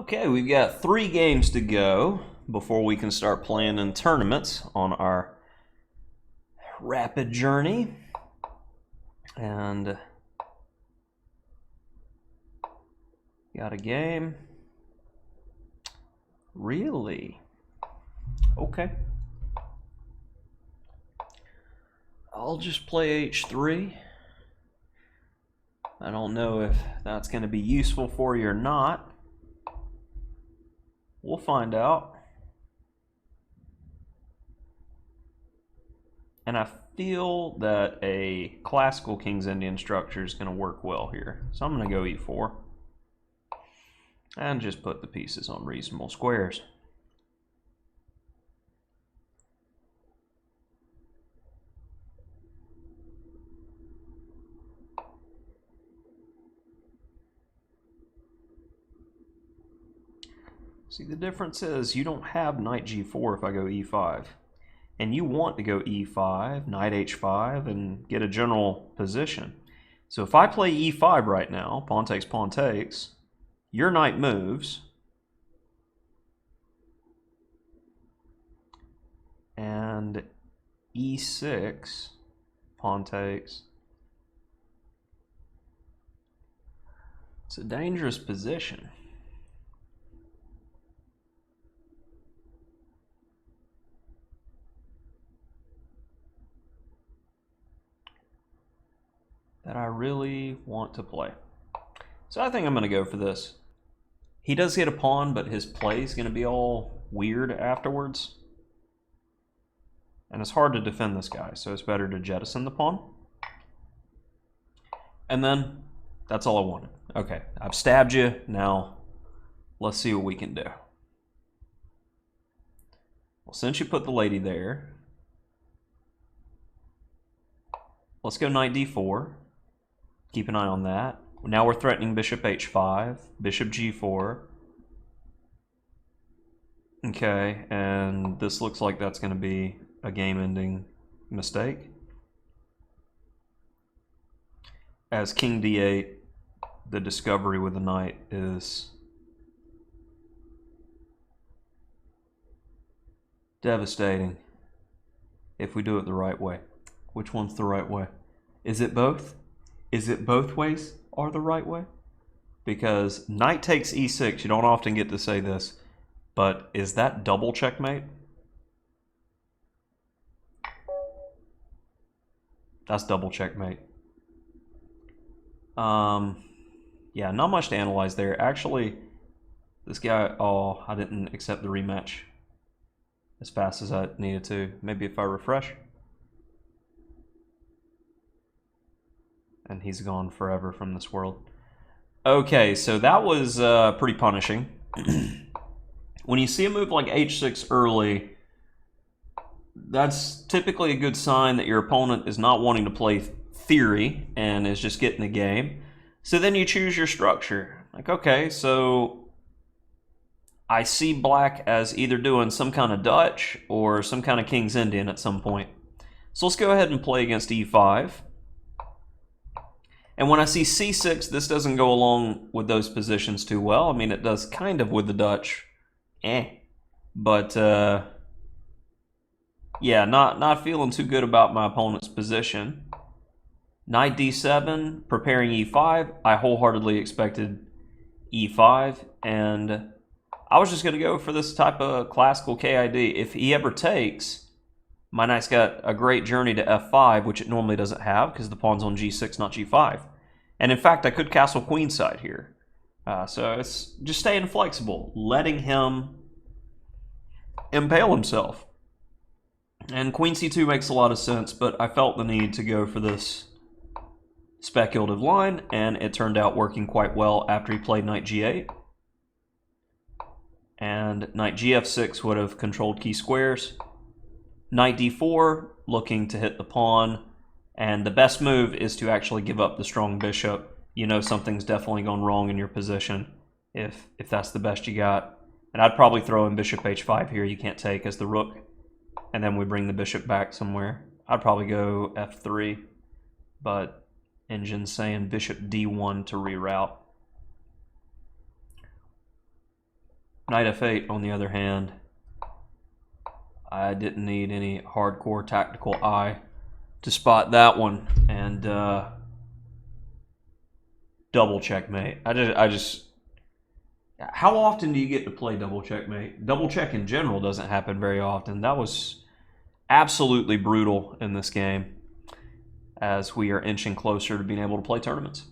Okay, we've got 3 games to go before we can start playing in tournaments on our rapid journey. And got a game. Really? Okay. I'll just play H3. I don't know if that's going to be useful for you or not. We'll find out. And I feel that a classical King's Indian structure is going to work well here. So I'm going to go E4. And just put the pieces on reasonable squares. See, the difference is you don't have knight G4 if I go E5. And you want to go E5, knight H5, and get a general position. So if I play E5 right now, pawn takes, your knight moves. And E6, pawn takes. It's a dangerous position. That I really want to play. So I think I'm going to go for this. He does get a pawn, but his play is going to be all weird afterwards. And it's hard to defend this guy, so it's better to jettison the pawn. And then, that's all I wanted. Okay, I've stabbed you. Now, let's see what we can do. Well, since you put the lady there, let's go knight D4. Keep an eye on that. Now we're threatening bishop H5, bishop G4. Okay, and this looks like that's going to be a game-ending mistake. As King D8, the discovery with the knight is devastating if we do it the right way. Which one's the right way? Is it both? Is it both ways are the right way? Because knight takes E6, you don't often get to say this, but is that double checkmate? That's double checkmate. Yeah, not much to analyze there. Actually, this guy, oh, I didn't accept the rematch as fast as I needed to. Maybe if I refresh. And he's gone forever from this world. Okay, so that was pretty punishing. When you see a move like H6 early, that's typically a good sign that your opponent is not wanting to play theory and is just getting the game. So then you choose your structure. Like, okay, so I see black as either doing some kind of Dutch or some kind of King's Indian at some point. So let's go ahead and play against E5. And when I see C6, this doesn't go along with those positions too well. I mean, it does kind of with the Dutch. But, yeah, not feeling too good about my opponent's position. Knight D7, preparing E5. I wholeheartedly expected E5. And I was just going to go for this type of classical KID. If he ever takes, my knight's got a great journey to F5, which it normally doesn't have because the pawn's on G6, not G5. And in fact, I could castle queenside here. So it's just staying flexible, letting him impale himself. And queen C2 makes a lot of sense, but I felt the need to go for this speculative line, and it turned out working quite well after he played knight G8. And knight GF6 would have controlled key squares. Knight D4, looking to hit the pawn, and the best move is to actually give up the strong bishop. You know something's definitely gone wrong in your position if that's the best you got. And I'd probably throw in bishop H5 here, you can't take as the rook, and then we bring the bishop back somewhere. I'd probably go F3, but Engine's saying bishop D1 to reroute. Knight f8, on the other hand, I didn't need any hardcore tactical eye to spot that one, and double checkmate. I just how often do you get to play double checkmate? Double check in general doesn't happen very often. That was absolutely brutal in this game, as we are inching closer to being able to play tournaments.